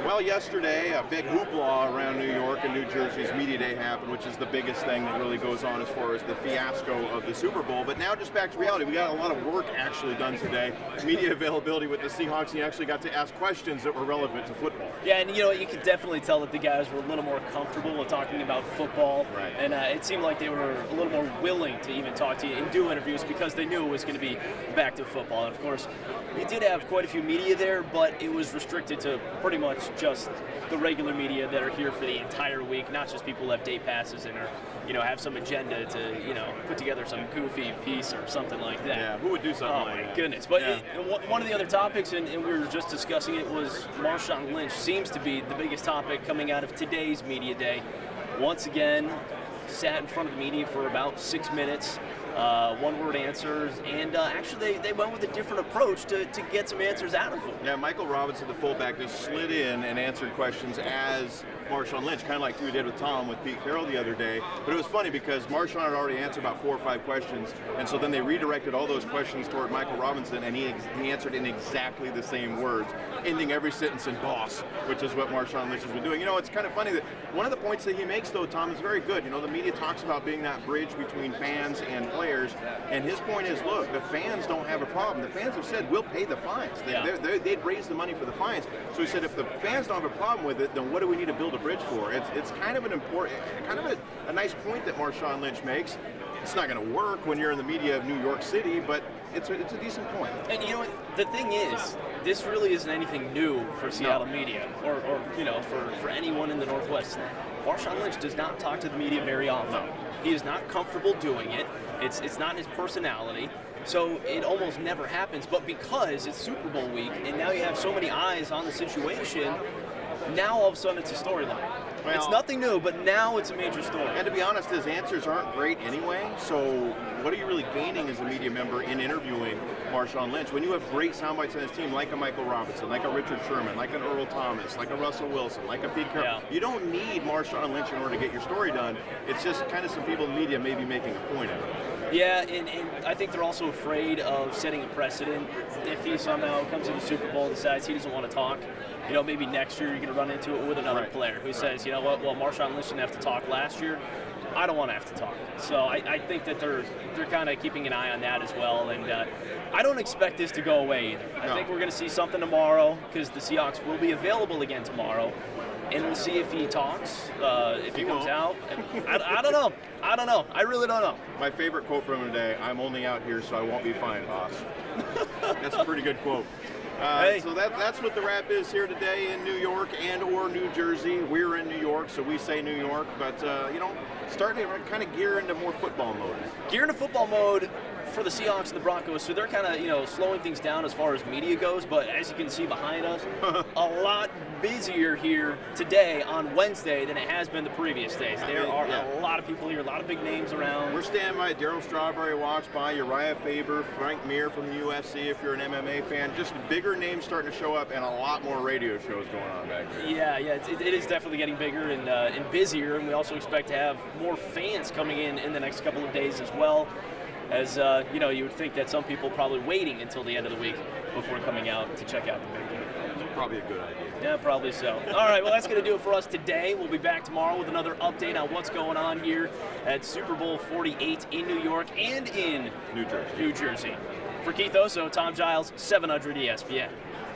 Well, yesterday, a big hoopla around New York and New Jersey's Media Day happened, which is the biggest thing that really goes on as far as the fiasco of the Super Bowl. But now just back to reality. We got a lot of work actually done today. Media availability with the Seahawks, and you actually got to ask questions that were relevant to football. Yeah, and you could definitely tell that the guys were a little more comfortable with talking about football. Right. And it seemed like they were a little more willing to even talk to you and do interviews because they knew it was going to be back to football. And of course, we did have quite a few media there, but it was restricted to pretty much just the regular media that are here for the entire week, not just people who have day passes and are, have some agenda to, put together some goofy piece or something like that. Yeah, who would do something like that? Oh my goodness. But one of the other topics, and we were just discussing it, was Marshawn Lynch seems to be the biggest topic coming out of today's media day. Once again, sat in front of the media for about 6 minutes. One-word answers, and actually they went with a different approach to get some answers out of him. Yeah, Michael Robinson, the fullback, just slid in and answered questions as Marshawn Lynch, kind of like we did with Tom with Pete Carroll the other day. But it was funny because Marshawn had already answered about 4 or 5 questions, and so then they redirected all those questions toward Michael Robinson, and he answered in exactly the same words, ending every sentence in boss, which is what Marshawn Lynch has been doing. It's kind of funny that one of the points that he makes, though, Tom, is very good. The media talks about being that bridge between fans and players, and his point is, look, the fans don't have a problem. The fans have said, we'll pay the fines. They'd raise the money for the fines. So he said, if the fans don't have a problem with it, then what do we need to build a bridge for? It's kind of an important, kind of a nice point that Marshawn Lynch makes. It's not going to work when you're in the media of New York City, but it's a decent point. And the thing is, this really isn't anything new for Seattle media or for anyone in the Northwest. Marshawn Lynch does not talk to the media very often. No. He is not comfortable doing it. It's not his personality. So it almost never happens. But because it's Super Bowl week and now you have so many eyes on the situation, now all of a sudden it's a storyline. Well, it's nothing new, but now it's a major story. And to be honest, his answers aren't great anyway, so what are you really gaining as a media member in interviewing Marshawn Lynch when you have great sound bites on his team, like a Michael Robinson, like a Richard Sherman, like an Earl Thomas, like a Russell Wilson, like a Pete Carroll? Yeah. You don't need Marshawn Lynch in order to get your story done. It's just kind of some people in the media maybe making a point of it. Yeah, and I think they're also afraid of setting a precedent. If he somehow comes to the Super Bowl and decides he doesn't want to talk, maybe next year you're going to run into it with another player who says, you know what, well, Marshawn Lynch didn't have to talk last year. I don't want to have to talk. So I think that they're kind of keeping an eye on that as well. And I don't expect this to go away either. I think we're going to see something tomorrow because the Seahawks will be available again tomorrow. And we'll see if he talks, if he comes out. I don't know. I really don't know. My favorite quote from him today, I'm only out here so I won't be fined, boss. That's a pretty good quote. So that's what the wrap is here today in New York and or New Jersey. We're in New York, so we say New York. But, starting to kind of gear into more football mode. Gear into football mode for the Seahawks and the Broncos, so they're kind of, slowing things down as far as media goes, but as you can see behind us, a lot busier here today on Wednesday than it has been the previous days. There are a lot of people here, a lot of big names around. We're standing by. Darryl Strawberry walks by, Uriah Faber, Frank Mir from the UFC if you're an MMA fan. Just bigger names starting to show up and a lot more radio shows going on back there. Yeah, it is definitely getting bigger and busier, and we also expect to have more fans coming in the next couple of days as well. As you would think that some people probably waiting until the end of the week before coming out to check out the big game. Probably a good idea. Yeah, probably so. All right, well, that's going to do it for us today. We'll be back tomorrow with another update on what's going on here at Super Bowl 48 in New York and in New Jersey. For Keith Osso, Tom Giles, 700 ESPN.